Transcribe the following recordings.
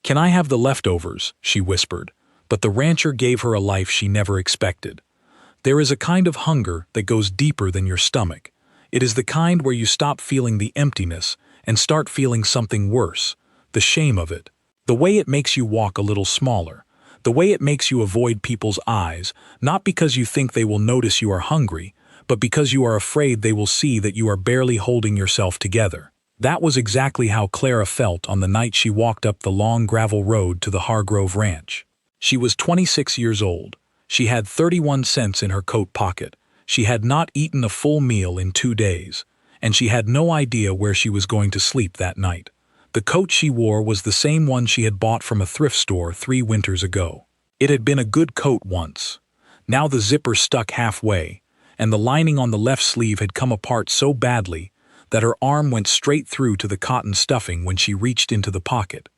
"Can I have the leftovers?" she whispered, but the rancher gave her a life she never expected. There is a kind of hunger that goes deeper than your stomach. It is the kind where you stop feeling the emptiness and start feeling something worse, the shame of it. The way it makes you walk a little smaller, the way it makes you avoid people's eyes, not because you think they will notice you are hungry, but because you are afraid they will see that you are barely holding yourself together. That was exactly how Clara felt on the night she walked up the long gravel road to the Hargrove Ranch. She was 26 years old. She had 31 cents in her coat pocket. She had not eaten a full meal in 2 days, and she had no idea where she was going to sleep that night. The coat she wore was the same one she had bought from a thrift store 3 winters ago. It had been a good coat once. Now the zipper stuck halfway, and the lining on the left sleeve had come apart so badly that her arm went straight through to the cotton stuffing when she reached into the pocket.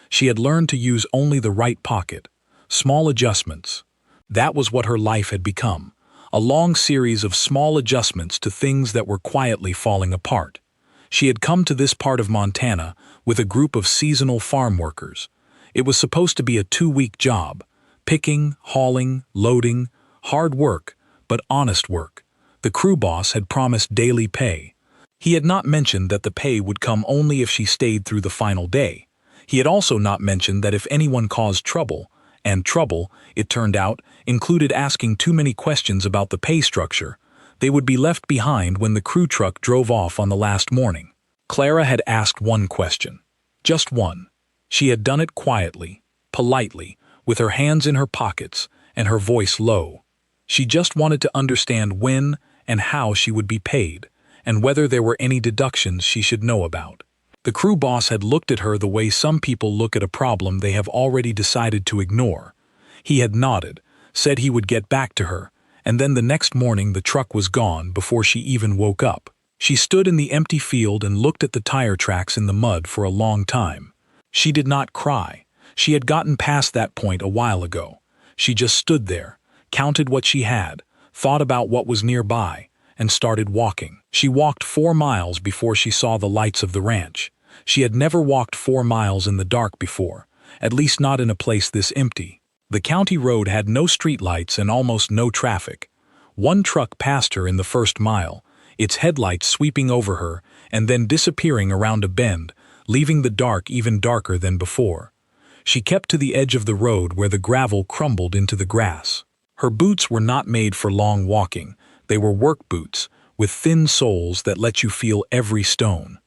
She had learned to use only the right pocket. Small adjustments. That was what her life had become, a long series of small adjustments to things that were quietly falling apart. She had come to this part of Montana with a group of seasonal farm workers. It was supposed to be a 2-week job, picking, hauling, loading, hard work, but honest work. The crew boss had promised daily pay. He had not mentioned that the pay would come only if she stayed through the final day. He had also not mentioned that if anyone caused trouble, and trouble, it turned out, included asking too many questions about the pay structure, they would be left behind when the crew truck drove off on the last morning. Clara had asked one question. Just one. She had done it quietly, politely, with her hands in her pockets and her voice low. She just wanted to understand when and how she would be paid, and whether there were any deductions she should know about. The crew boss had looked at her the way some people look at a problem they have already decided to ignore. He had nodded, said he would get back to her, and then the next morning the truck was gone before she even woke up. She stood in the empty field and looked at the tire tracks in the mud for a long time. She did not cry. She had gotten past that point a while ago. She just stood there, counted what she had, thought about what was nearby, and started walking. She walked 4 miles before she saw the lights of the ranch. She had never walked 4 miles in the dark before, at least not in a place this empty. The county road had no streetlights and almost no traffic. One truck passed her in the first mile, its headlights sweeping over her and then disappearing around a bend, leaving the dark even darker than before. She kept to the edge of the road where the gravel crumbled into the grass. Her boots were not made for long walking. They were work boots, with thin soles that let you feel every stone.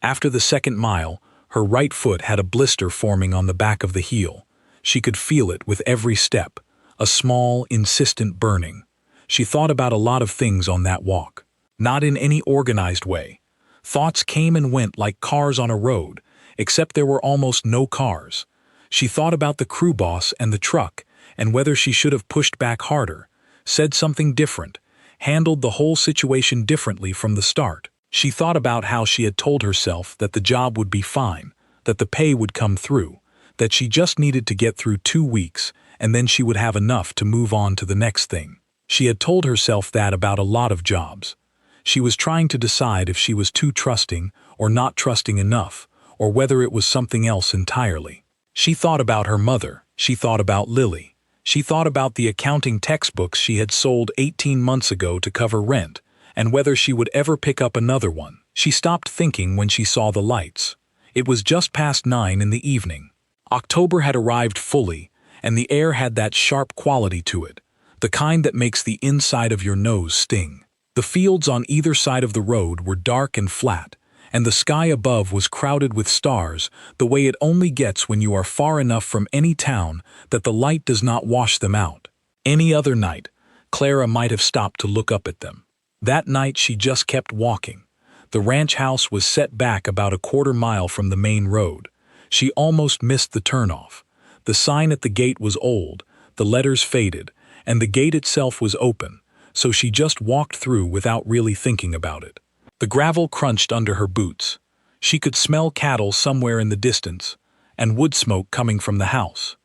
After the second mile, her right foot had a blister forming on the back of the heel. She could feel it with every step, a small, insistent burning. She thought about a lot of things on that walk, not in any organized way. Thoughts came and went like cars on a road, except there were almost no cars. She thought about the crew boss and the truck, and whether she should have pushed back harder, said something different, handled the whole situation differently from the start. She thought about how she had told herself that the job would be fine, that the pay would come through, that she just needed to get through 2 weeks and then she would have enough to move on to the next thing. She had told herself that about a lot of jobs. She was trying to decide if she was too trusting or not trusting enough, or whether it was something else entirely. She thought about her mother. She thought about Lily. She thought about the accounting textbooks she had sold 18 months ago to cover rent, and whether she would ever pick up another one. She stopped thinking when she saw the lights. It was just past 9 in the evening. October had arrived fully, and the air had that sharp quality to it, the kind that makes the inside of your nose sting. The fields on either side of the road were dark and flat, and the sky above was crowded with stars the way it only gets when you are far enough from any town that the light does not wash them out. Any other night, Clara might have stopped to look up at them. That night she just kept walking. The ranch house was set back about a 1/4 mile from the main road. She almost missed the turnoff. The sign at the gate was old, the letters faded, and the gate itself was open, so she just walked through without really thinking about it. The gravel crunched under her boots. She could smell cattle somewhere in the distance, and wood smoke coming from the house.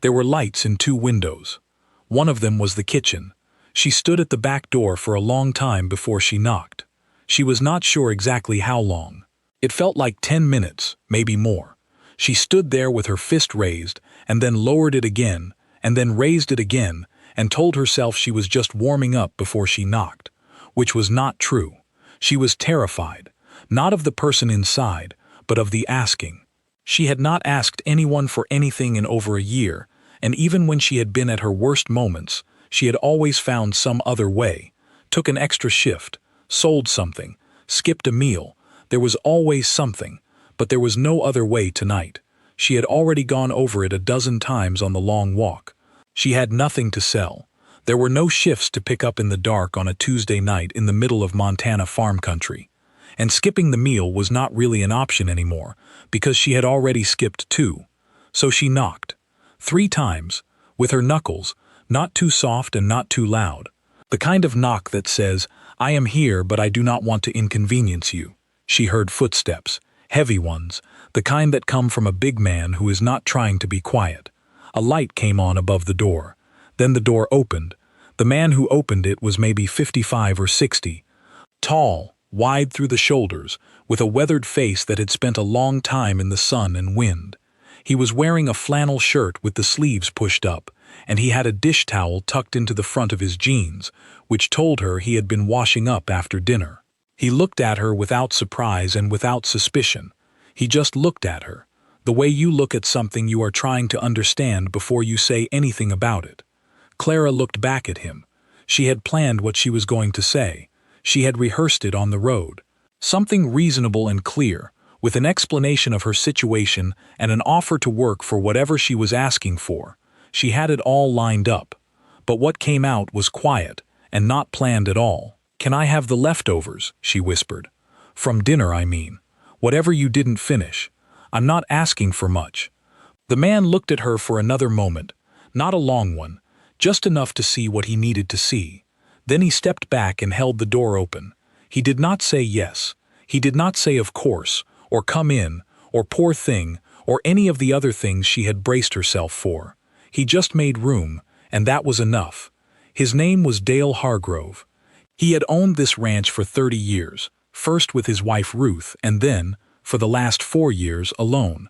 There were lights in 2 windows. One of them was the kitchen. She stood at the back door for a long time before she knocked. She was not sure exactly how long. It felt like 10 minutes, maybe more. She stood there with her fist raised, and then lowered it again, and then raised it again, and told herself she was just warming up before she knocked, which was not true. She was terrified, not of the person inside, but of the asking. She had not asked anyone for anything in over a year, and even when she had been at her worst moments, she had always found some other way, took an extra shift, sold something, skipped a meal. There was always something, but there was no other way tonight. She had already gone over it a dozen times on the long walk. She had nothing to sell. There were no shifts to pick up in the dark on a Tuesday night in the middle of Montana farm country. And skipping the meal was not really an option anymore, because she had already skipped 2. So she knocked. 3 times, with her knuckles, not too soft and not too loud. The kind of knock that says, "I am here, but I do not want to inconvenience you." She heard footsteps, heavy ones, the kind that come from a big man who is not trying to be quiet. A light came on above the door. Then the door opened. The man who opened it was maybe 55 or 60. Tall, wide through the shoulders, with a weathered face that had spent a long time in the sun and wind. He was wearing a flannel shirt with the sleeves pushed up, and he had a dish towel tucked into the front of his jeans, which told her he had been washing up after dinner. He looked at her without surprise and without suspicion. He just looked at her, the way you look at something you are trying to understand before you say anything about it. Clara looked back at him. She had planned what she was going to say. She had rehearsed it on the road. Something reasonable and clear, with an explanation of her situation and an offer to work for whatever she was asking for. She had it all lined up. But what came out was quiet and not planned at all. "Can I have the leftovers?" she whispered. "From dinner, I mean. Whatever you didn't finish. I'm not asking for much." The man looked at her for another moment, not a long one, just enough to see what he needed to see. Then he stepped back and held the door open. He did not say yes. He did not say of course, or come in, or poor thing, or any of the other things she had braced herself for. He just made room, and that was enough. His name was Dale Hargrove. He had owned this ranch for 30 years, first with his wife Ruth, and then, for the last 4 years, alone.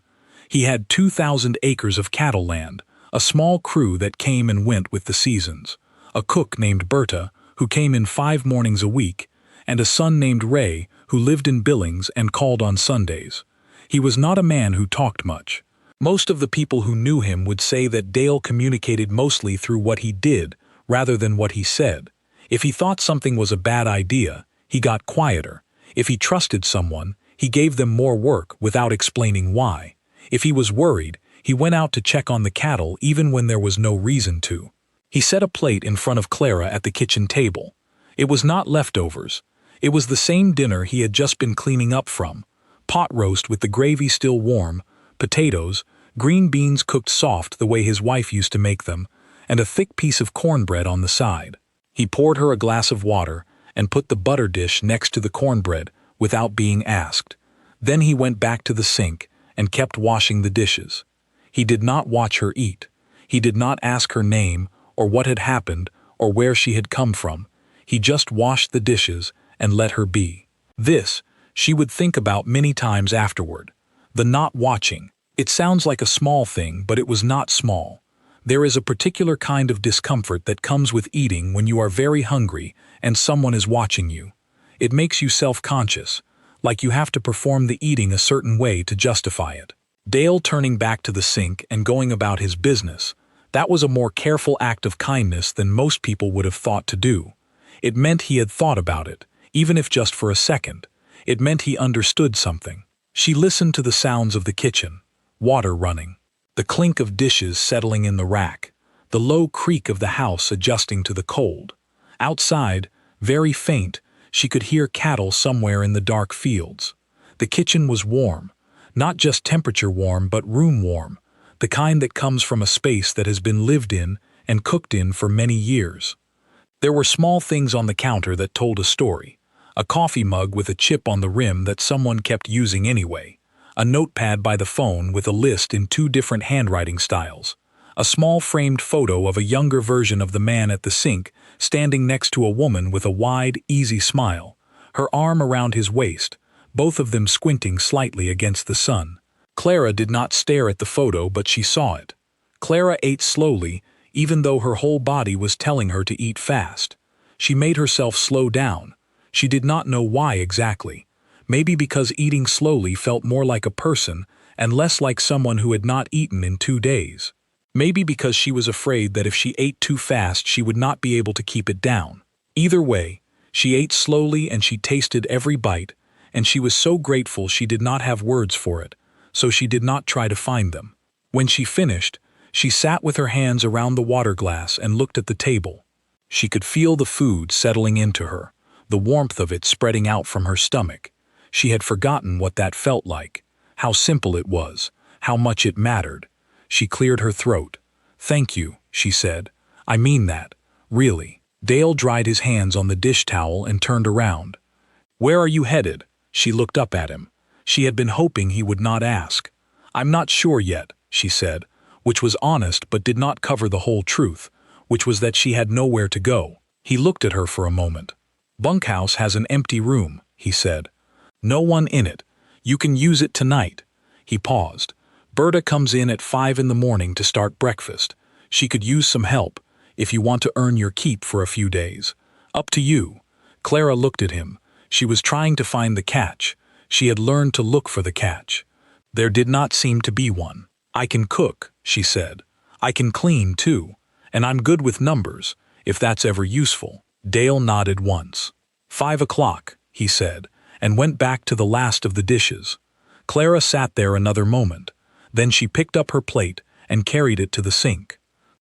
He had 2,000 acres of cattle land, a small crew that came and went with the seasons, a cook named Berta, who came in 5 mornings a week, and a son named Ray, who lived in Billings and called on Sundays. He was not a man who talked much. Most of the people who knew him would say that Dale communicated mostly through what he did, rather than what he said. If he thought something was a bad idea, he got quieter. If he trusted someone, he gave them more work without explaining why. If he was worried, he went out to check on the cattle even when there was no reason to. He set a plate in front of Clara at the kitchen table. It was not leftovers. It was the same dinner he had just been cleaning up from. Pot roast with the gravy still warm, potatoes, green beans cooked soft the way his wife used to make them, and a thick piece of cornbread on the side. He poured her a glass of water and put the butter dish next to the cornbread without being asked. Then he went back to the sink and kept washing the dishes. He did not watch her eat. He did not ask her name or what had happened or where she had come from. He just washed the dishes and let her be. This, she would think about many times afterward. The not watching. It sounds like a small thing, but it was not small. There is a particular kind of discomfort that comes with eating when you are very hungry and someone is watching you. It makes you self-conscious, like you have to perform the eating a certain way to justify it. Dale turning back to the sink and going about his business, that was a more careful act of kindness than most people would have thought to do. It meant he had thought about it, even if just for a second. It meant he understood something. She listened to the sounds of the kitchen, water running, the clink of dishes settling in the rack, the low creak of the house adjusting to the cold. Outside, very faint, she could hear cattle somewhere in the dark fields. The kitchen was warm, not just temperature warm but room warm, the kind that comes from a space that has been lived in and cooked in for many years. There were small things on the counter that told a story. A coffee mug with a chip on the rim that someone kept using anyway, a notepad by the phone with a list in 2 different handwriting styles, a small framed photo of a younger version of the man at the sink standing next to a woman with a wide, easy smile, her arm around his waist, both of them squinting slightly against the sun. Clara did not stare at the photo, but she saw it. Clara ate slowly, even though her whole body was telling her to eat fast. She made herself slow down. She did not know why exactly. Maybe because eating slowly felt more like a person and less like someone who had not eaten in 2 days. Maybe because she was afraid that if she ate too fast she would not be able to keep it down. Either way, she ate slowly and she tasted every bite, and she was so grateful she did not have words for it, so she did not try to find them. When she finished, she sat with her hands around the water glass and looked at the table. She could feel the food settling into her, the warmth of it spreading out from her stomach. She had forgotten what that felt like, how simple it was, how much it mattered. She cleared her throat. "Thank you," she said. "I mean that, really." Dale dried his hands on the dish towel and turned around. "Where are you headed?" She looked up at him. She had been hoping he would not ask. "I'm not sure yet," she said, which was honest but did not cover the whole truth, which was that she had nowhere to go. He looked at her for a moment. "Bunkhouse has an empty room," he said. "No one in it. You can use it tonight." He paused. "Berta comes in at 5 in the morning to start breakfast. She could use some help, if you want to earn your keep for a few days. Up to you." Clara looked at him. She was trying to find the catch. She had learned to look for the catch. There did not seem to be one. "I can cook," she said. "I can clean, too. And I'm good with numbers, if that's ever useful." Dale nodded once. 5 o'clock, he said, and went back to the last of the dishes. Clara sat there another moment. Then she picked up her plate and carried it to the sink.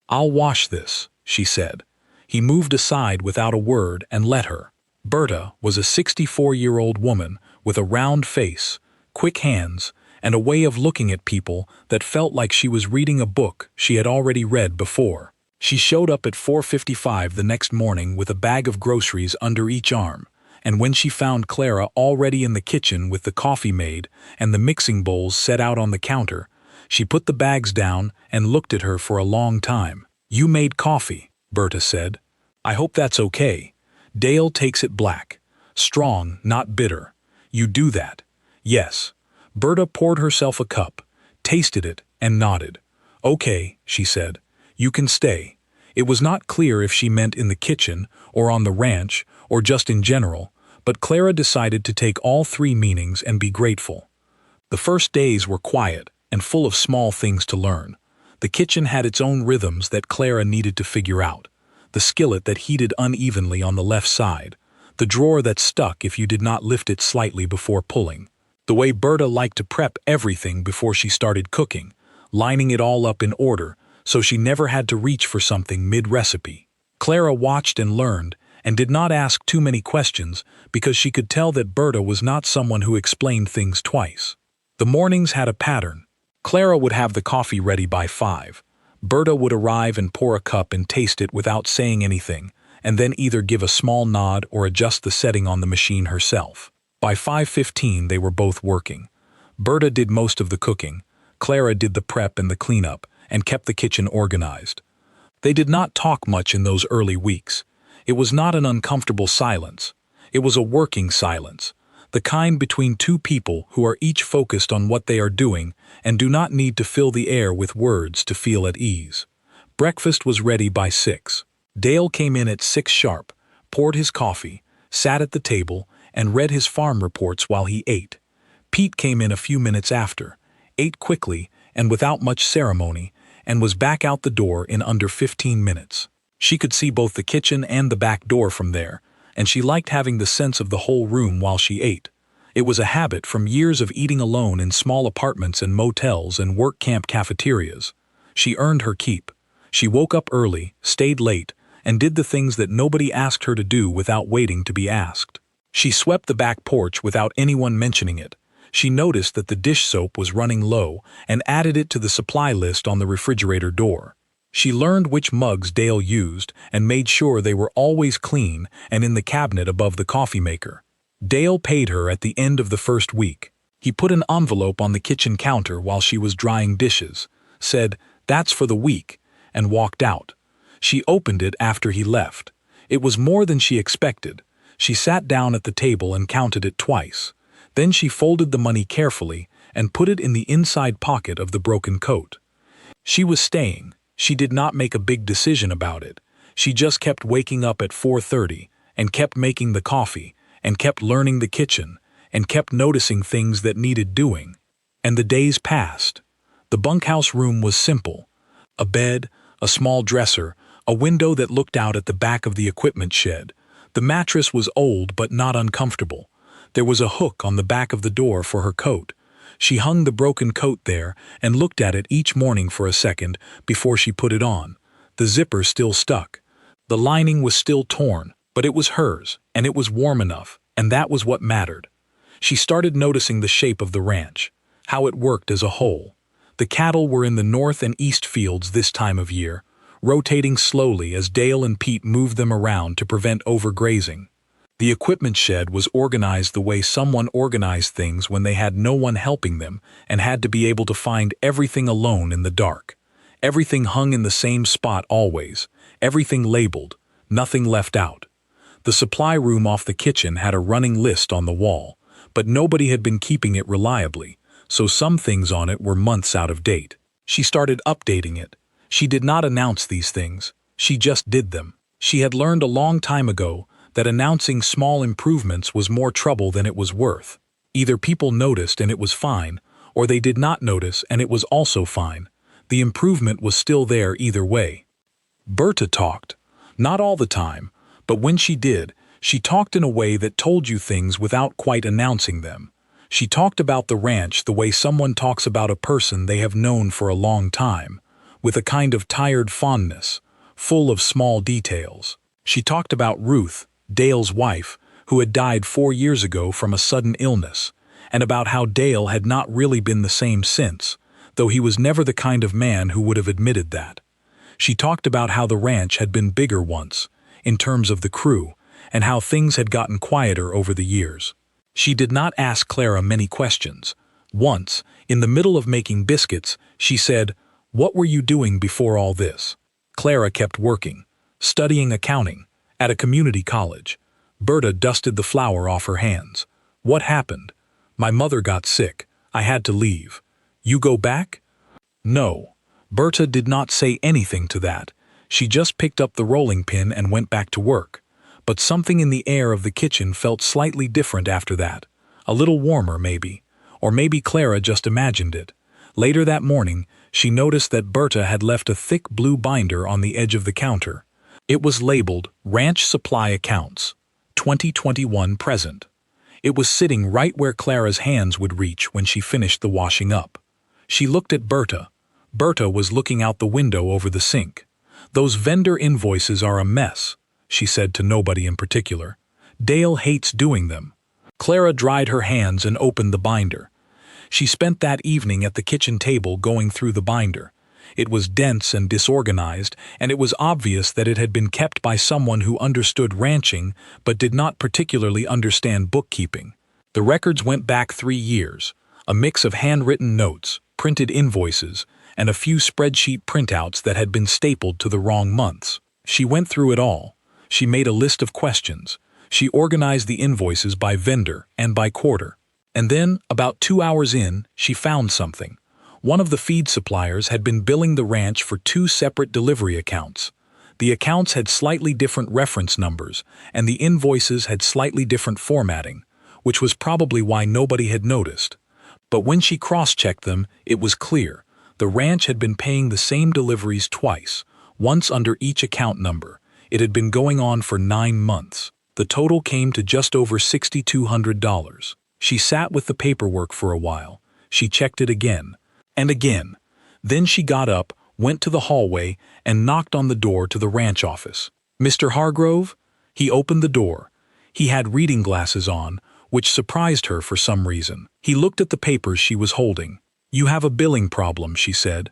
"I'll wash this," she said. He moved aside without a word and let her. Berta was a 64-year-old woman with a round face, quick hands, and a way of looking at people that felt like she was reading a book she had already read before. She showed up at 4:55 the next morning with a bag of groceries under each arm, and when she found Clara already in the kitchen with the coffee made and the mixing bowls set out on the counter, she put the bags down and looked at her for a long time. "You made coffee," Berta said. "I hope that's okay. Dale takes it black. Strong, not bitter. You do that." "Yes." Berta poured herself a cup, tasted it, and nodded. "Okay," she said. "You can stay." It was not clear if she meant in the kitchen, or on the ranch, or just in general, but Clara decided to take all three meanings and be grateful. The first days were quiet and full of small things to learn. The kitchen had its own rhythms that Clara needed to figure out. The skillet that heated unevenly on the left side, the drawer that stuck if you did not lift it slightly before pulling, the way Berta liked to prep everything before she started cooking, lining it all up in order so she never had to reach for something mid-recipe. Clara watched and learned, and did not ask too many questions because she could tell that Berta was not someone who explained things twice. The mornings had a pattern. Clara would have the coffee ready by 5. Berta would arrive and pour a cup and taste it without saying anything, and then either give a small nod or adjust the setting on the machine herself. By 5:15 they were both working. Berta did most of the cooking, Clara did the prep and the cleanup, and kept the kitchen organized. They did not talk much in those early weeks. It was not an uncomfortable silence. It was a working silence, the kind between two people who are each focused on what they are doing and do not need to fill the air with words to feel at ease. Breakfast was ready by 6. Dale came in at 6 sharp, poured his coffee, sat at the table, and read his farm reports while he ate. Pete came in a few minutes after, ate quickly and without much ceremony, and was back out the door in under 15 minutes. She could see both the kitchen and the back door from there, and she liked having the sense of the whole room while she ate. It was a habit from years of eating alone in small apartments and motels and work camp cafeterias. She earned her keep. She woke up early, stayed late, and did the things that nobody asked her to do without waiting to be asked. She swept the back porch without anyone mentioning it. She noticed that the dish soap was running low and added it to the supply list on the refrigerator door. She learned which mugs Dale used and made sure they were always clean and in the cabinet above the coffee maker. Dale paid her at the end of the first week. He put an envelope on the kitchen counter while she was drying dishes, said, "That's for the week," and walked out. She opened it after he left. It was more than she expected. She sat down at the table and counted it twice. Then she folded the money carefully and put it in the inside pocket of the broken coat. She was staying. She did not make a big decision about it. She just kept waking up at 4:30, and kept making the coffee, and kept learning the kitchen, and kept noticing things that needed doing. And the days passed. The bunkhouse room was simple. A bed, a small dresser, a window that looked out at the back of the equipment shed. The mattress was old but not uncomfortable. There was a hook on the back of the door for her coat. She hung the broken coat there and looked at it each morning for a second before she put it on. The zipper still stuck. The lining was still torn, but it was hers, and it was warm enough, and that was what mattered. She started noticing the shape of the ranch, how it worked as a whole. The cattle were in the north and east fields this time of year, rotating slowly as Dale and Pete moved them around to prevent overgrazing. The equipment shed was organized the way someone organized things when they had no one helping them and had to be able to find everything alone in the dark. Everything hung in the same spot always, everything labeled, nothing left out. The supply room off the kitchen had a running list on the wall, but nobody had been keeping it reliably, so some things on it were months out of date. She started updating it. She did not announce these things, she just did them. She had learned a long time ago that announcing small improvements was more trouble than it was worth. Either people noticed and it was fine, or they did not notice and it was also fine. The improvement was still there either way. Berta talked. Not all the time, but when she did, she talked in a way that told you things without quite announcing them. She talked about the ranch the way someone talks about a person they have known for a long time, with a kind of tired fondness, full of small details. She talked about Ruth, Dale's wife, who had died 4 years ago from a sudden illness, and about how Dale had not really been the same since, though he was never the kind of man who would have admitted that. She talked about how the ranch had been bigger once, in terms of the crew, and how things had gotten quieter over the years. She did not ask Clara many questions. Once, in the middle of making biscuits, she said, "What were you doing before all this?" Clara kept working, studying accounting, at a community college. Berta dusted the flour off her hands. "What happened?" "My mother got sick. I had to leave." "You go back?" "No." Berta did not say anything to that. She just picked up the rolling pin and went back to work. But something in the air of the kitchen felt slightly different after that. A little warmer, maybe. Or maybe Clara just imagined it. Later that morning, she noticed that Berta had left a thick blue binder on the edge of the counter. It was labeled Ranch Supply Accounts, 2021 present. It was sitting right where Clara's hands would reach when she finished the washing up. She looked at Berta. Berta was looking out the window over the sink. "Those vendor invoices are a mess," she said to nobody in particular. "Dale hates doing them." Clara dried her hands and opened the binder. She spent that evening at the kitchen table going through the binder. It was dense and disorganized, and it was obvious that it had been kept by someone who understood ranching but did not particularly understand bookkeeping. The records went back 3 years, a mix of handwritten notes, printed invoices, and a few spreadsheet printouts that had been stapled to the wrong months. She went through it all. She made a list of questions. She organized the invoices by vendor and by quarter. And then, about 2 hours in, she found something. One of the feed suppliers had been billing the ranch for 2 separate delivery accounts. The accounts had slightly different reference numbers, and the invoices had slightly different formatting, which was probably why nobody had noticed. But when she cross-checked them, it was clear. The ranch had been paying the same deliveries twice, once under each account number. It had been going on for 9 months. The total came to just over $6,200. She sat with the paperwork for a while. She checked it again. And again. Then she got up, went to the hallway, and knocked on the door to the ranch office. "Mr. Hargrove?" He opened the door. He had reading glasses on, which surprised her for some reason. He looked at the papers she was holding. "You have a billing problem," she said.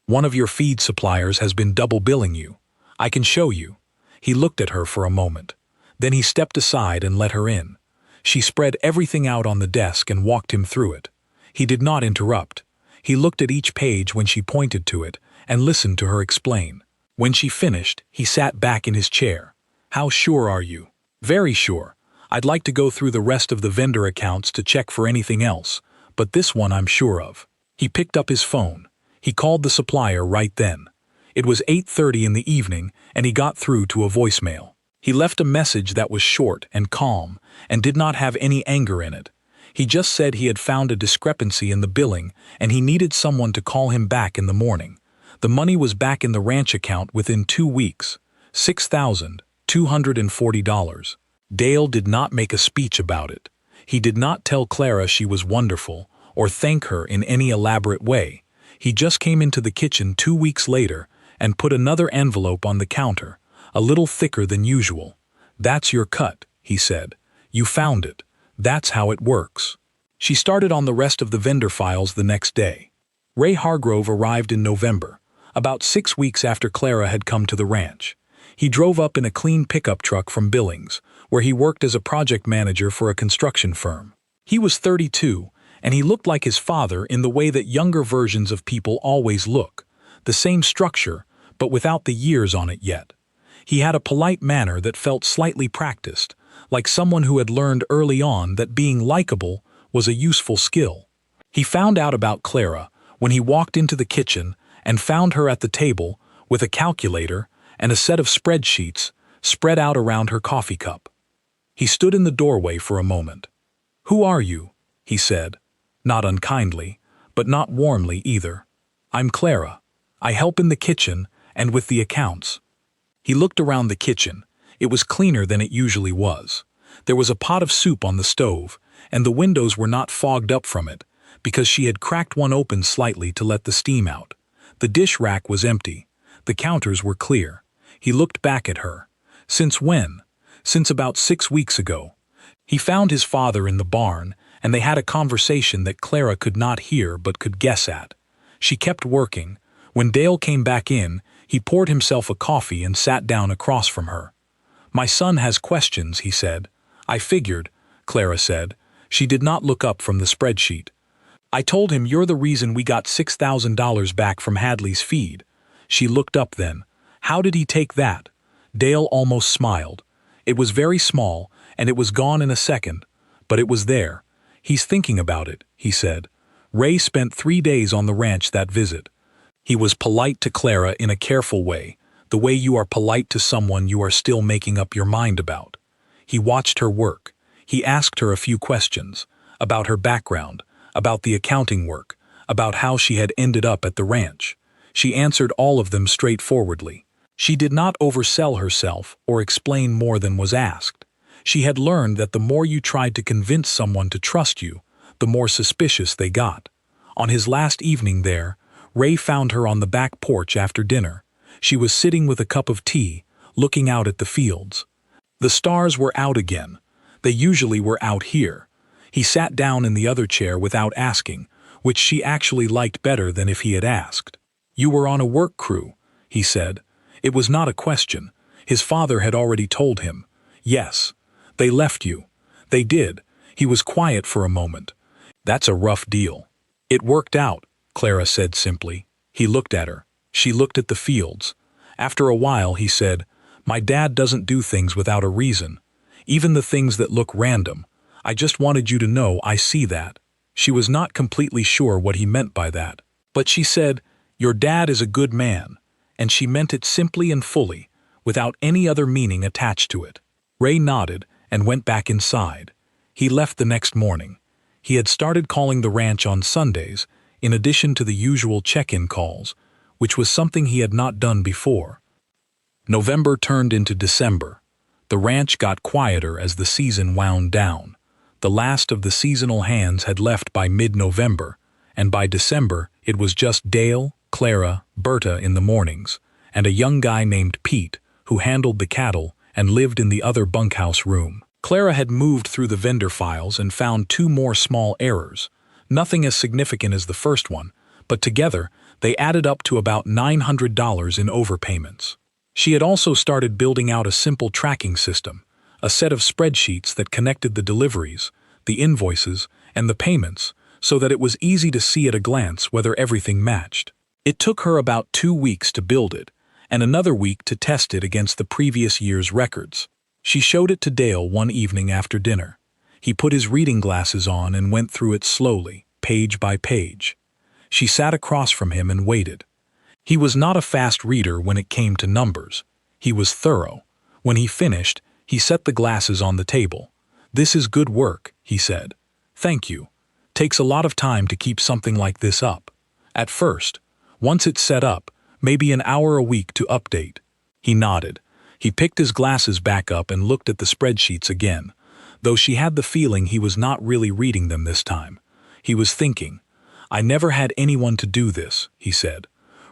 "One of your feed suppliers has been double billing you. I can show you." He looked at her for a moment. Then he stepped aside and let her in. She spread everything out on the desk and walked him through it. He did not interrupt. He looked at each page when she pointed to it and listened to her explain. When she finished, he sat back in his chair. "How sure are you?" "Very sure. I'd like to go through the rest of the vendor accounts to check for anything else, but this one I'm sure of." He picked up his phone. He called the supplier right then. It was 8:30 in the evening, and he got through to a voicemail. He left a message that was short and calm, and did not have any anger in it. He just said he had found a discrepancy in the billing, and he needed someone to call him back in the morning. The money was back in the ranch account within 2 weeks, $6,240. Dale did not make a speech about it. He did not tell Clara she was wonderful, or thank her in any elaborate way. He just came into the kitchen 2 weeks later and put another envelope on the counter, a little thicker than usual. "That's your cut," he said. "You found it. That's how it works." She started on the rest of the vendor files the next day. Ray Hargrove arrived in November, about 6 weeks after Clara had come to the ranch. He drove up in a clean pickup truck from Billings, where he worked as a project manager for a construction firm. He was 32, and he looked like his father in the way that younger versions of people always look. The same structure, but without the years on it yet. He had a polite manner that felt slightly practiced, like someone who had learned early on that being likable was a useful skill. He found out about Clara when he walked into the kitchen and found her at the table with a calculator and a set of spreadsheets spread out around her coffee cup. He stood in the doorway for a moment. "Who are you?" he said, not unkindly, but not warmly either. "I'm Clara. I help in the kitchen and with the accounts." He looked around the kitchen. It was cleaner than it usually was. There was a pot of soup on the stove, and the windows were not fogged up from it, because she had cracked one open slightly to let the steam out. The dish rack was empty. The counters were clear. He looked back at her. Since when? Since about 6 weeks ago. He found his father in the barn, and they had a conversation that Clara could not hear but could guess at. She kept working. When Dale came back in, he poured himself a coffee and sat down across from her. "My son has questions," he said. "I figured," Clara said. She did not look up from the spreadsheet. "I told him you're the reason we got $6,000 back from Hadley's feed." She looked up then. "How did he take that?" Dale almost smiled. "It was very small, and it was gone in a second, but it was there. He's thinking about it," he said. Ray spent 3 days on the ranch that visit. He was polite to Clara in a careful way, the way you are polite to someone you are still making up your mind about. He watched her work. He asked her a few questions, about her background, about the accounting work, about how she had ended up at the ranch. She answered all of them straightforwardly. She did not oversell herself or explain more than was asked. She had learned that the more you tried to convince someone to trust you, the more suspicious they got. On his last evening there, Ray found her on the back porch after dinner. She was sitting with a cup of tea, looking out at the fields. The stars were out again. They usually were out here. He sat down in the other chair without asking, which she actually liked better than if he had asked. "You were on a work crew," he said. It was not a question. His father had already told him. "Yes. They left you." "They did." He was quiet for a moment. "That's a rough deal." "It worked out," Clara said simply. He looked at her. She looked at the fields. After a while he said, "My dad doesn't do things without a reason. Even the things that look random. I just wanted you to know I see that." She was not completely sure what he meant by that. But she said, "Your dad is a good man." And she meant it simply and fully, without any other meaning attached to it. Ray nodded and went back inside. He left the next morning. He had started calling the ranch on Sundays, in addition to the usual check-in calls, which was something he had not done before. November turned into December. The ranch got quieter as the season wound down. The last of the seasonal hands had left by mid-November, and by December it was just Dale, Clara, Berta in the mornings, and a young guy named Pete, who handled the cattle and lived in the other bunkhouse room. Clara had moved through the vendor files and found 2 more small errors. Nothing as significant as the first one, but together they added up to about $900 in overpayments. She had also started building out a simple tracking system, a set of spreadsheets that connected the deliveries, the invoices, and the payments, so that it was easy to see at a glance whether everything matched. It took her about 2 weeks to build it, and another week to test it against the previous year's records. She showed it to Dale one evening after dinner. He put his reading glasses on and went through it slowly. page by page. She sat across from him and waited. He was not a fast reader when it came to numbers. He was thorough. When he finished, he set the glasses on the table. "This is good work," he said. "Thank you. Takes a lot of time to keep something like this up. At first. Once it's set up, maybe an hour a week to update." He nodded. He picked his glasses back up and looked at the spreadsheets again, though she had the feeling he was not really reading them this time. He was thinking, "I never had anyone to do this," he said.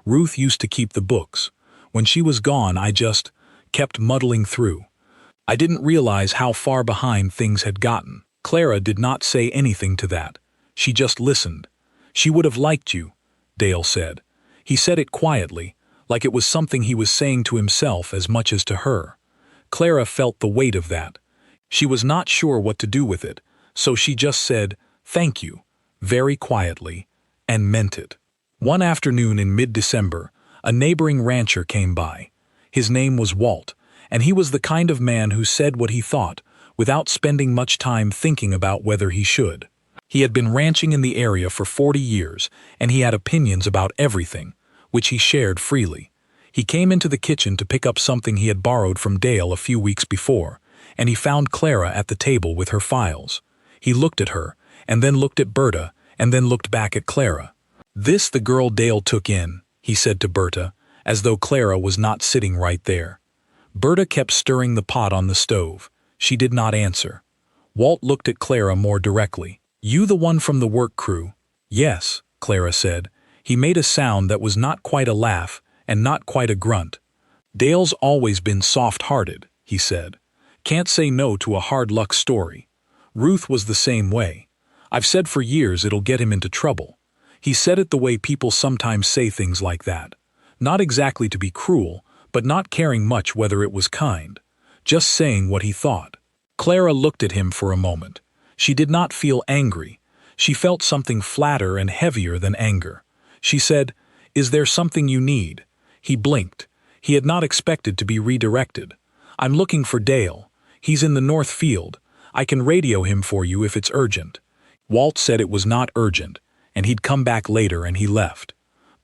"Ruth used to keep the books. When she was gone, I just kept muddling through. I didn't realize how far behind things had gotten." Clara did not say anything to that. She just listened. "She would have liked you," Dale said. He said it quietly, like it was something he was saying to himself as much as to her. Clara felt the weight of that. She was not sure what to do with it, so she just said, "Thank you," very quietly, and meant it. One afternoon in mid-December, a neighboring rancher came by. His name was Walt, and he was the kind of man who said what he thought, without spending much time thinking about whether he should. He had been ranching in the area for 40 years, and he had opinions about everything, which he shared freely. He came into the kitchen to pick up something he had borrowed from Dale a few weeks before, and he found Clara at the table with her files. He looked at her, and then looked at Berta, and then looked back at Clara. "This the girl Dale took in," he said to Berta, as though Clara was not sitting right there. Berta kept stirring the pot on the stove. She did not answer. Walt looked at Clara more directly. "You the one from the work crew?" "Yes," Clara said. He made a sound that was not quite a laugh and not quite a grunt. "Dale's always been soft-hearted," he said. "Can't say no to a hard-luck story. Ruth was the same way. I've said for years it'll get him into trouble." He said it the way people sometimes say things like that. Not exactly to be cruel, but not caring much whether it was kind. Just saying what he thought. Clara looked at him for a moment. She did not feel angry. She felt something flatter and heavier than anger. She said, "Is there something you need?" He blinked. He had not expected to be redirected. "I'm looking for Dale. He's in the north field. I can radio him for you if it's urgent." Walt said it was not urgent, and he'd come back later, and he left.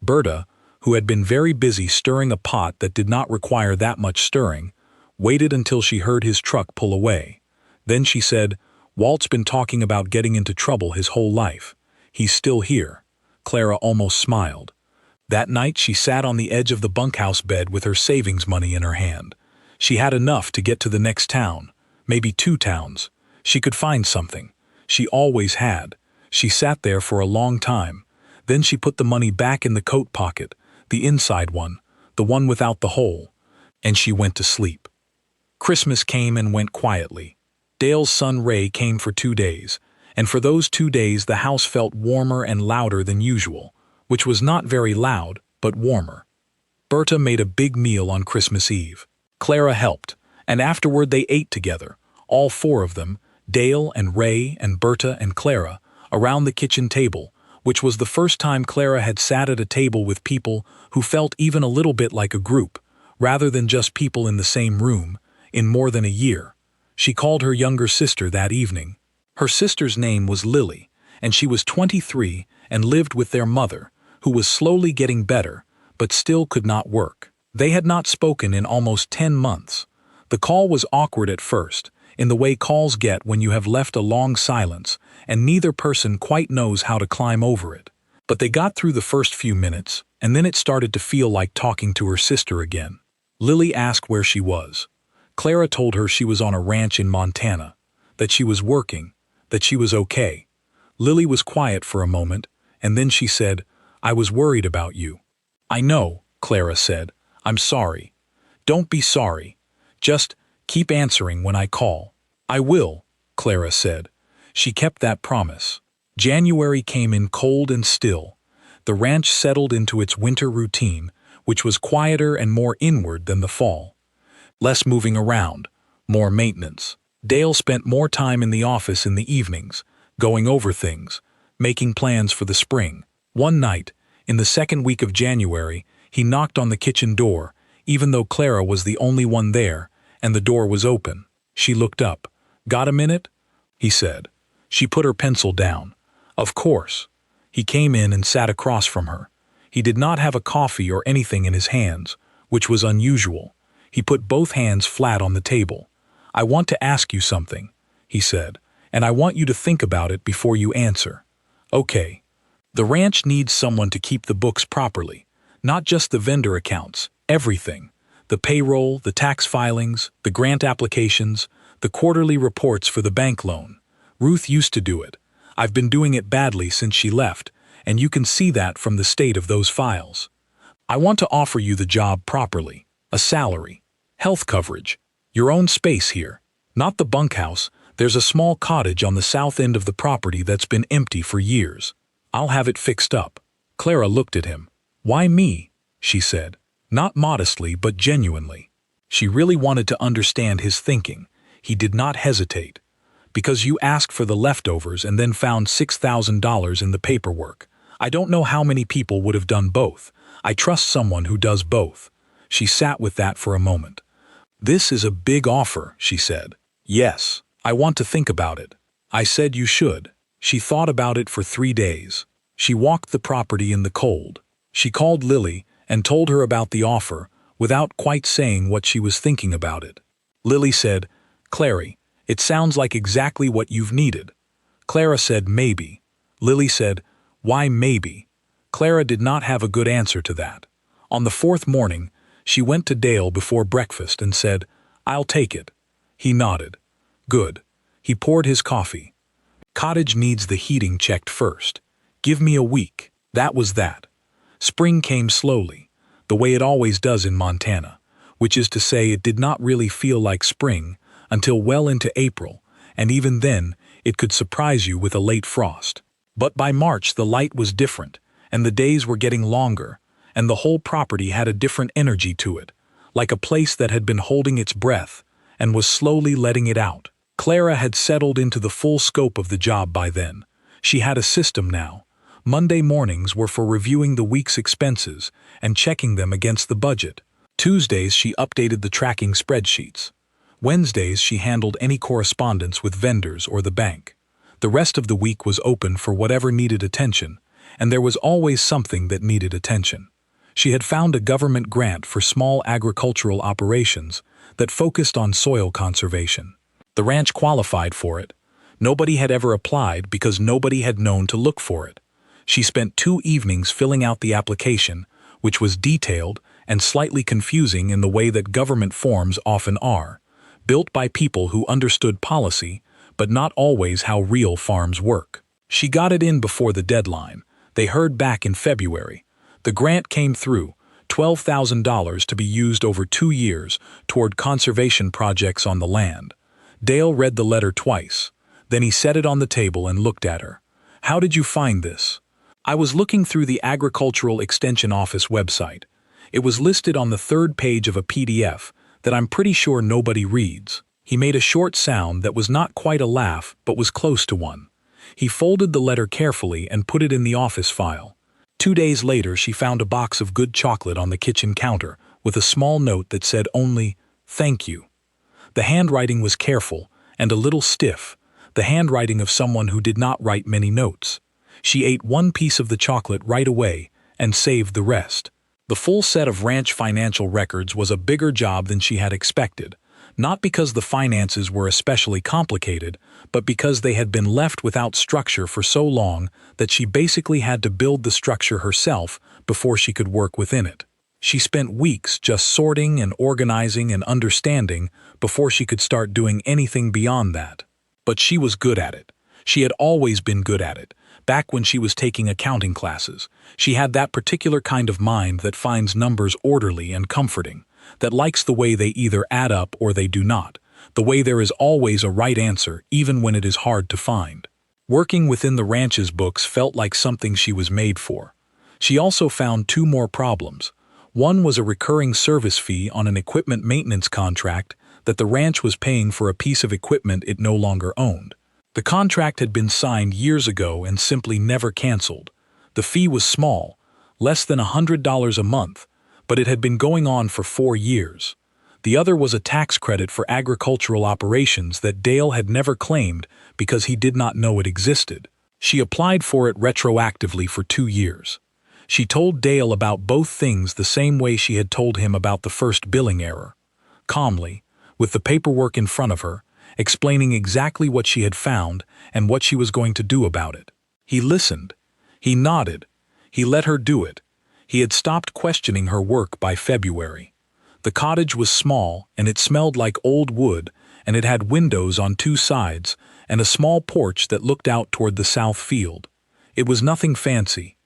Berta, who had been very busy stirring a pot that did not require that much stirring, waited until she heard his truck pull away. Then she said, "Walt's been talking about getting into trouble his whole life. He's still here." Clara almost smiled. That night she sat on the edge of the bunkhouse bed with her savings money in her hand. She had enough to get to the next town, maybe 2 towns. She could find something. She always had. She sat there for a long time. Then she put the money back in the coat pocket, the inside one, the one without the hole, and she went to sleep. Christmas came and went quietly. Dale's son Ray came for 2 days, and for those 2 days the house felt warmer and louder than usual, which was not very loud, but warmer. Berta made a big meal on Christmas Eve. Clara helped, and afterward they ate together, all 4 of them, Dale and Ray and Berta and Clara, around the kitchen table, which was the first time Clara had sat at a table with people who felt even a little bit like a group, rather than just people in the same room, in more than a year. She called her younger sister that evening. Her sister's name was Lily, and she was 23 and lived with their mother, who was slowly getting better, but still could not work. They had not spoken in almost 10 months. The call was awkward at first, in the way calls get when you have left a long silence and neither person quite knows how to climb over it. But they got through the first few minutes, and then it started to feel like talking to her sister again. Lily asked where she was. Clara told her she was on a ranch in Montana, that she was working, that she was okay. Lily was quiet for a moment, and then she said, "I was worried about you." "I know," Clara said. "I'm sorry." "Don't be sorry. Just keep answering when I call." "I will," Clara said. She kept that promise. January came in cold and still. The ranch settled into its winter routine, which was quieter and more inward than the fall. Less moving around, more maintenance. Dale spent more time in the office in the evenings, going over things, making plans for the spring. One night, in the second week of January, he knocked on the kitchen door, even though Clara was the only one there, and the door was open. She looked up. "Got a minute?" he said. She put her pencil down. "Of course." He came in and sat across from her. He did not have a coffee or anything in his hands, which was unusual. He put both hands flat on the table. "I want to ask you something," he said, "and I want you to think about it before you answer." "Okay." The ranch needs someone to keep the books properly, not just the vendor accounts, everything. The payroll, the tax filings, the grant applications, the quarterly reports for the bank loan. Ruth used to do it. I've been doing it badly since she left, and you can see that from the state of those files. I want to offer you the job properly. A salary, health coverage, your own space here. Not the bunkhouse. There's a small cottage on the south end of the property that's been empty for years. I'll have it fixed up. Clara looked at him. "Why me?" she said. Not modestly, but genuinely. She really wanted to understand his thinking. He did not hesitate. "Because you asked for the leftovers and then found $6,000 in the paperwork. I don't know how many people would have done both. I trust someone who does both." She sat with that for a moment. "This is a big offer," she said. "Yes, I want to think about it." "I said you should." She thought about it for 3 days. She walked the property in the cold. She called Lily and told her about the offer without quite saying what she was thinking about it. Lily said, "Clary, it sounds like exactly what you've needed." Clara said, "Maybe." Lily said, "Why maybe?" Clara did not have a good answer to that. On the 4th morning, she went to Dale before breakfast and said, "I'll take it." He nodded. "Good." He poured his coffee. "Cottage needs the heating checked first. Give me a week." That was that. Spring came slowly, the way it always does in Montana, which is to say it did not really feel like spring until well into April, and even then it could surprise you with a late frost. But by March the light was different, and the days were getting longer, and the whole property had a different energy to it, like a place that had been holding its breath and was slowly letting it out. Clara had settled into the full scope of the job by then. She had a system now. Monday mornings were for reviewing the week's expenses and checking them against the budget. Tuesdays she updated the tracking spreadsheets. Wednesdays she handled any correspondence with vendors or the bank. The rest of the week was open for whatever needed attention, and there was always something that needed attention. She had found a government grant for small agricultural operations that focused on soil conservation. The ranch qualified for it. Nobody had ever applied because nobody had known to look for it. She spent 2 evenings filling out the application, which was detailed and slightly confusing in the way that government forms often are, built by people who understood policy, but not always how real farms work. She got it in before the deadline. They heard back in February. The grant came through, $12,000 to be used over 2 years toward conservation projects on the land. Dale read the letter twice. Then he set it on the table and looked at her. "How did you find this?" "I was looking through the Agricultural Extension Office website. It was listed on the 3rd page of a PDF that I'm pretty sure nobody reads." He made a short sound that was not quite a laugh but was close to one. He folded the letter carefully and put it in the office file. 2 days later she found a box of good chocolate on the kitchen counter with a small note that said only, "Thank you." The handwriting was careful and a little stiff, the handwriting of someone who did not write many notes. She ate 1 piece of the chocolate right away and saved the rest. The full set of ranch financial records was a bigger job than she had expected, not because the finances were especially complicated, but because they had been left without structure for so long that she basically had to build the structure herself before she could work within it. She spent weeks just sorting and organizing and understanding before she could start doing anything beyond that. But she was good at it. She had always been good at it. Back when she was taking accounting classes, she had that particular kind of mind that finds numbers orderly and comforting, that likes the way they either add up or they do not, the way there is always a right answer even when it is hard to find. Working within the ranch's books felt like something she was made for. She also found 2 more problems. One was a recurring service fee on an equipment maintenance contract that the ranch was paying for a piece of equipment it no longer owned. The contract had been signed years ago and simply never canceled. The fee was small, less than $100 a month, but it had been going on for 4 years. The other was a tax credit for agricultural operations that Dale had never claimed because he did not know it existed. She applied for it retroactively for 2 years. She told Dale about both things the same way she had told him about the first billing error. Calmly, with the paperwork in front of her, explaining exactly what she had found and what she was going to do about it. He listened. He nodded. He let her do it. He had stopped questioning her work by February. The cottage was small, and it smelled like old wood, and it had windows on 2 sides and a small porch that looked out toward the south field. It was nothing fancy.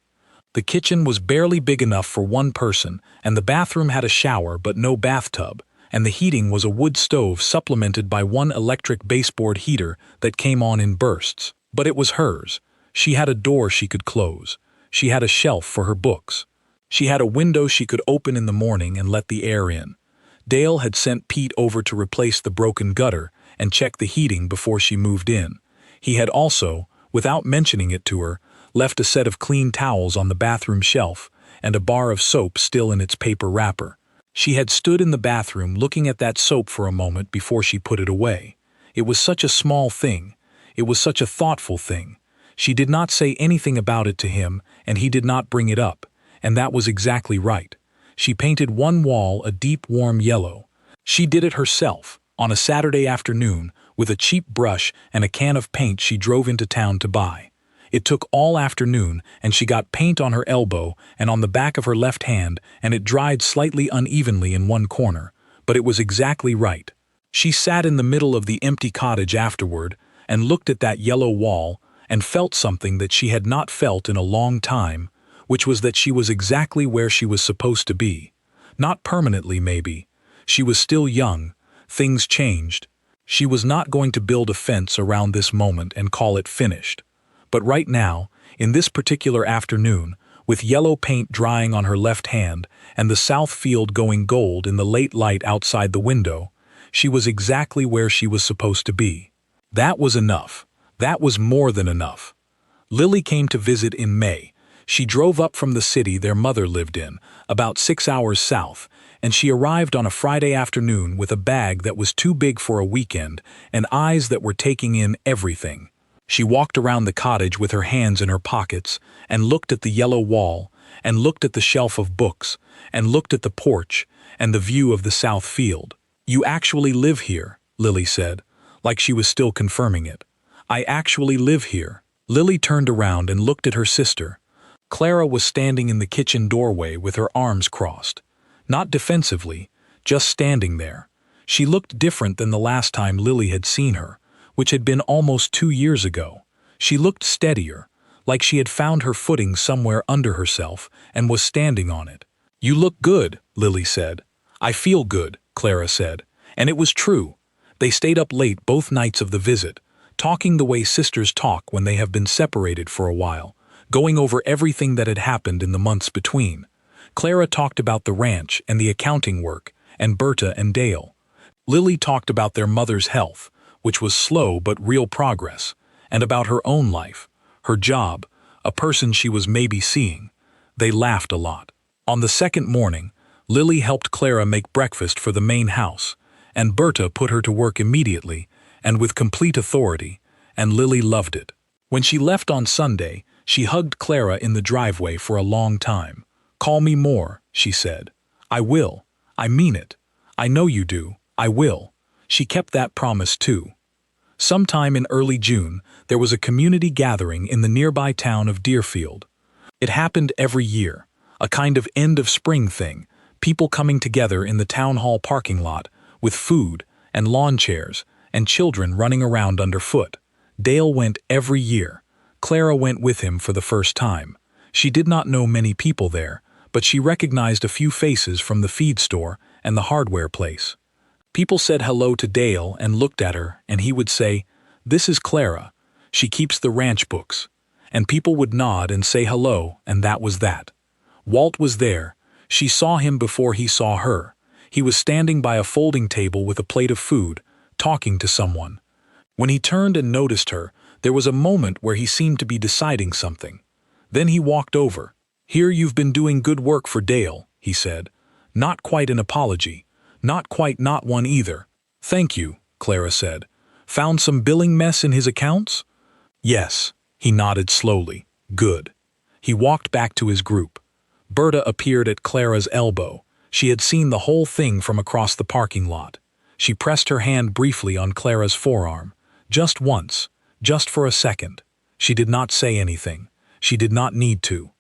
The kitchen was barely big enough for 1 person, and the bathroom had a shower but no bathtub, and the heating was a wood stove supplemented by 1 electric baseboard heater that came on in bursts. But it was hers. She had a door she could close. She had a shelf for her books. She had a window she could open in the morning and let the air in. Dale had sent Pete over to replace the broken gutter and check the heating before she moved in. He had also, without mentioning it to her, left a set of clean towels on the bathroom shelf and a bar of soap still in its paper wrapper. She had stood in the bathroom looking at that soap for a moment before she put it away. It was such a small thing. It was such a thoughtful thing. She did not say anything about it to him, and he did not bring it up, and that was exactly right. She painted 1 wall a deep warm yellow. She did it herself, on a Saturday afternoon, with a cheap brush and a can of paint she drove into town to buy. It took all afternoon, and she got paint on her elbow and on the back of her left hand, and it dried slightly unevenly in 1 corner, but it was exactly right. She sat in the middle of the empty cottage afterward and looked at that yellow wall and felt something that she had not felt in a long time, which was that she was exactly where she was supposed to be. Not permanently, maybe. She was still young. Things changed. She was not going to build a fence around this moment and call it finished. But right now, in this particular afternoon, with yellow paint drying on her left hand and the south field going gold in the late light outside the window, she was exactly where she was supposed to be. That was enough. That was more than enough. Lily came to visit in May. She drove up from the city their mother lived in, about 6 hours south, and she arrived on a Friday afternoon with a bag that was too big for a weekend and eyes that were taking in everything. She walked around the cottage with her hands in her pockets and looked at the yellow wall and looked at the shelf of books and looked at the porch and the view of the south field. "You actually live here," Lily said, like she was still confirming it. "I actually live here." Lily turned around and looked at her sister. Clara was standing in the kitchen doorway with her arms crossed. Not defensively, just standing there. She looked different than the last time Lily had seen her, which had been almost 2 years ago. She looked steadier, like she had found her footing somewhere under herself and was standing on it. "You look good," Lily said. "I feel good," Clara said. And it was true. They stayed up late both nights of the visit, talking the way sisters talk when they have been separated for a while, going over everything that had happened in the months between. Clara talked about the ranch and the accounting work, and Berta and Dale. Lily talked about their mother's health, which was slow but real progress, and about her own life, her job, a person she was maybe seeing. They laughed a lot. On the second morning, Lily helped Clara make breakfast for the main house, and Berta put her to work immediately and with complete authority, and Lily loved it. When she left on Sunday, she hugged Clara in the driveway for a long time. "Call me more," she said. "I will. I mean it. I know you do. I will." She kept that promise too. Sometime in early June, there was a community gathering in the nearby town of Deerfield. It happened every year, a kind of end-of-spring thing, people coming together in the town hall parking lot, with food and lawn chairs and children running around underfoot. Dale went every year. Clara went with him for the first time. She did not know many people there, but she recognized a few faces from the feed store and the hardware place. People said hello to Dale and looked at her, and he would say, "This is Clara. She keeps the ranch books." And people would nod and say hello, and that was that. Walt was there. She saw him before he saw her. He was standing by a folding table with a plate of food, talking to someone. When he turned and noticed her, there was a moment where he seemed to be deciding something. Then he walked over. "Here you've been doing good work for Dale," he said. Not quite an apology. Not quite not one either. "Thank you," Clara said. "Found some billing mess in his accounts?" "Yes," He nodded slowly. Good. He walked back to his group. Berta appeared at Clara's elbow. She had seen the whole thing from across the parking lot. She pressed her hand briefly on Clara's forearm. Just once. Just for a second. She did not say anything. She did not need to.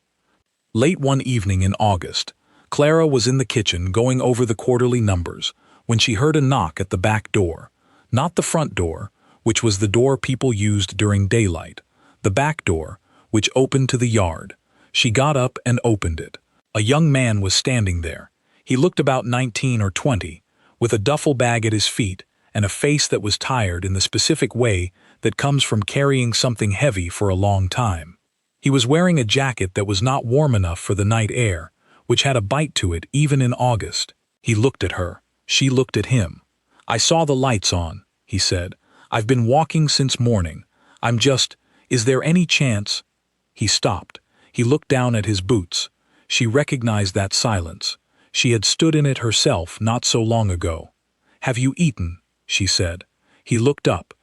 Late one evening in August, Clara was in the kitchen going over the quarterly numbers when she heard a knock at the back door. Not the front door, which was the door people used during daylight. The back door, which opened to the yard. She got up and opened it. A young man was standing there. He looked about 19 or 20, with a duffel bag at his feet and a face that was tired in the specific way that comes from carrying something heavy for a long time. He was wearing a jacket that was not warm enough for the night air, which had a bite to it even in August. He looked at her. She looked at him. "I saw the lights on," he said. "I've been walking since morning. Is there any chance?" He stopped. He looked down at his boots. She recognized that silence. She had stood in it herself not so long ago. "Have you eaten?" she said. He looked up.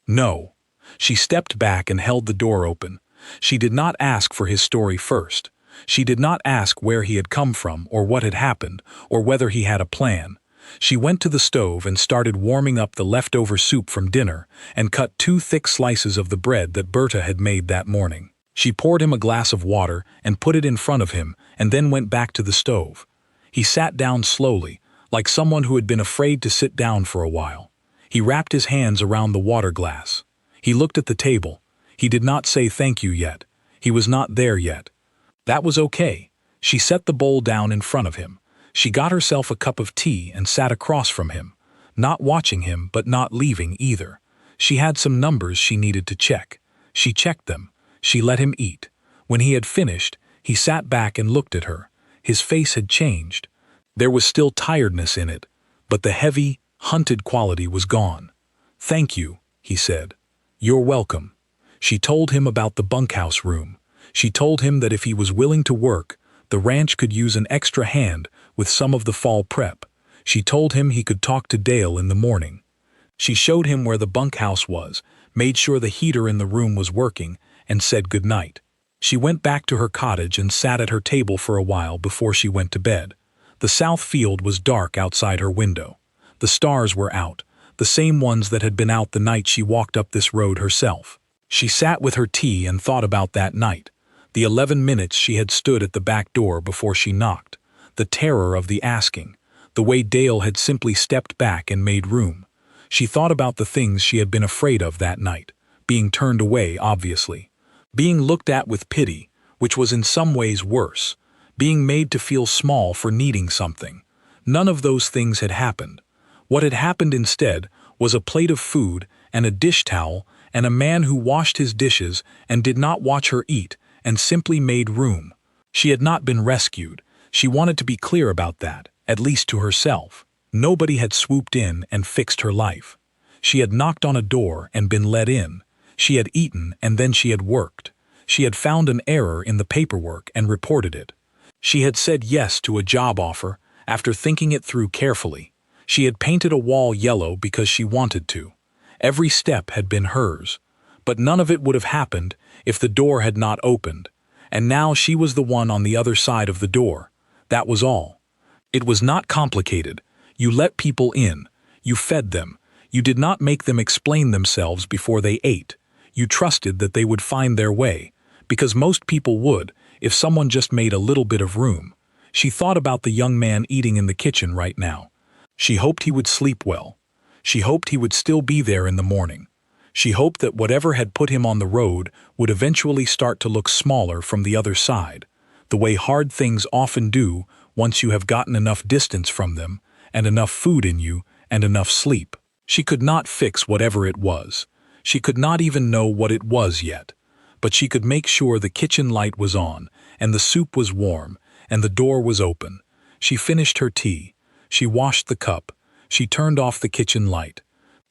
"No." She stepped back and held the door open. She did not ask for his story first. She did not ask where he had come from or what had happened or whether he had a plan. She went to the stove and started warming up the leftover soup from dinner and cut 2 thick slices of the bread that Berta had made that morning. She poured him a glass of water and put it in front of him and then went back to the stove. He sat down slowly, like someone who had been afraid to sit down for a while. He wrapped his hands around the water glass. He looked at the table. He did not say thank you yet. He was not there yet. That was okay. She set the bowl down in front of him. She got herself a cup of tea and sat across from him, not watching him but not leaving either. She had some numbers she needed to check. She checked them. She let him eat. When he had finished, he sat back and looked at her. His face had changed. There was still tiredness in it, but the heavy, hunted quality was gone. "Thank you," he said. "You're welcome." She told him about the bunkhouse room. She told him that if he was willing to work, the ranch could use an extra hand with some of the fall prep. She told him he could talk to Dale in the morning. She showed him where the bunkhouse was, made sure the heater in the room was working, and said goodnight. She went back to her cottage and sat at her table for a while before she went to bed. The south field was dark outside her window. The stars were out, the same ones that had been out the night she walked up this road herself. She sat with her tea and thought about that night, the 11 minutes she had stood at the back door before she knocked, the terror of the asking, the way Dale had simply stepped back and made room. She thought about the things she had been afraid of that night, being turned away, obviously, being looked at with pity, which was in some ways worse, being made to feel small for needing something. None of those things had happened. What had happened instead was a plate of food and a dish towel and a man who washed his dishes and did not watch her eat and simply made room. She had not been rescued. She wanted to be clear about that, at least to herself. Nobody had swooped in and fixed her life. She had knocked on a door and been let in. She had eaten and then she had worked. She had found an error in the paperwork and reported it. She had said yes to a job offer after thinking it through carefully. She had painted a wall yellow because she wanted to. Every step had been hers. But none of it would have happened if the door had not opened, and now she was the one on the other side of the door. That was all. It was not complicated. You let people in. You fed them. You did not make them explain themselves before they ate. You trusted that they would find their way, because most people would, if someone just made a little bit of room. She thought about the young man eating in the kitchen right now. She hoped he would sleep well. She hoped he would still be there in the morning. She hoped that whatever had put him on the road would eventually start to look smaller from the other side, the way hard things often do once you have gotten enough distance from them, and enough food in you, and enough sleep. She could not fix whatever it was. She could not even know what it was yet. But she could make sure the kitchen light was on, and the soup was warm, and the door was open. She finished her tea. She washed the cup. She turned off the kitchen light.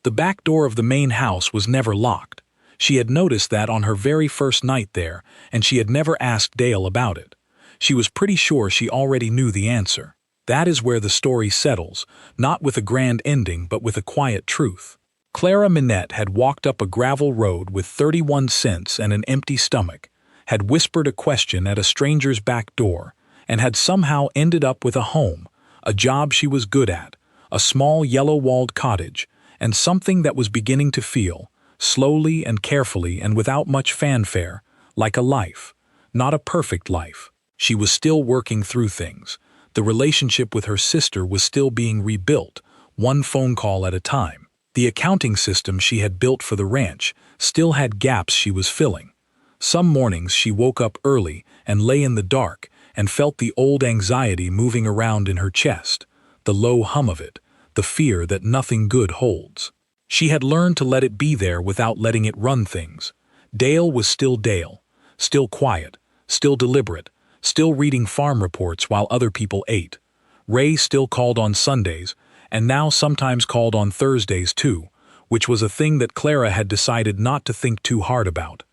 The back door of the main house was never locked. She had noticed that on her very first night there, and she had never asked Dale about it. She was pretty sure she already knew the answer. That is where the story settles, not with a grand ending but with a quiet truth. Clara Minette had walked up a gravel road with 31 cents and an empty stomach, had whispered a question at a stranger's back door, and had somehow ended up with a home, a job she was good at, a small yellow-walled cottage, and something that was beginning to feel, slowly and carefully and without much fanfare, like a life. Not a perfect life. She was still working through things. The relationship with her sister was still being rebuilt, one phone call at a time. The accounting system she had built for the ranch still had gaps she was filling. Some mornings she woke up early and lay in the dark and felt the old anxiety moving around in her chest, the low hum of it, the fear that nothing good holds. She had learned to let it be there without letting it run things. Dale was still Dale, still quiet, still deliberate, still reading farm reports while other people ate. Ray still called on Sundays, and now sometimes called on Thursdays too, which was a thing that Clara had decided not to think too hard about.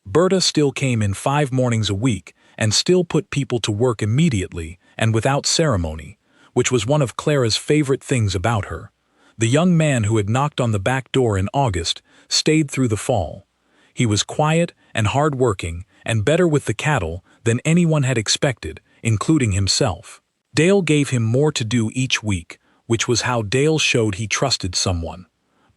Berta still came in 5 mornings a week and still put people to work immediately and without ceremony, which was one of Clara's favorite things about her. The young man who had knocked on the back door in August stayed through the fall. He was quiet and hard-working and better with the cattle than anyone had expected, including himself. Dale gave him more to do each week, which was how Dale showed he trusted someone.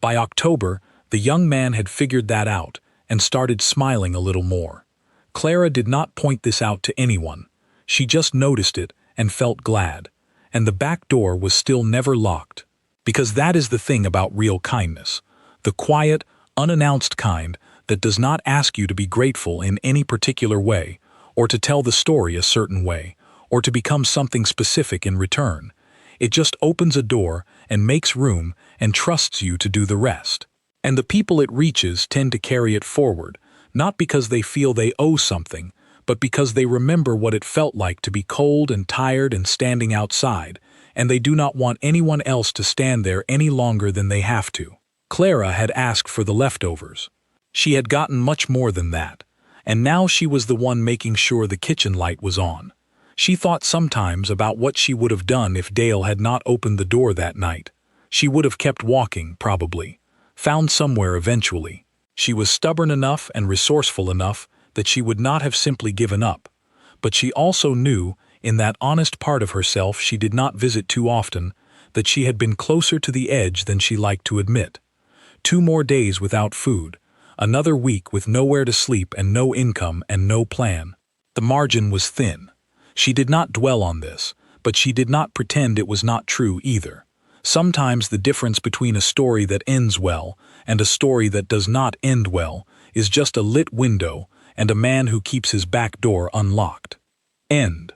By October, the young man had figured that out and started smiling a little more. Clara did not point this out to anyone. She just noticed it and felt glad. And the back door was still never locked. Because that is the thing about real kindness. The quiet, unannounced kind that does not ask you to be grateful in any particular way, or to tell the story a certain way, or to become something specific in return. It just opens a door and makes room and trusts you to do the rest. And the people it reaches tend to carry it forward, not because they feel they owe something, but because they remember what it felt like to be cold and tired and standing outside, and they do not want anyone else to stand there any longer than they have to. Clara had asked for the leftovers. She had gotten much more than that, and now she was the one making sure the kitchen light was on. She thought sometimes about what she would have done if Dale had not opened the door that night. She would have kept walking, probably. Found somewhere eventually. She was stubborn enough and resourceful enough that she would not have simply given up. But she also knew, in that honest part of herself she did not visit too often, that she had been closer to the edge than she liked to admit. 2 more days without food. Another week with nowhere to sleep and no income and no plan. The margin was thin. She did not dwell on this, but she did not pretend it was not true either. Sometimes the difference between a story that ends well and a story that does not end well is just a lit window and a man who keeps his back door unlocked. End.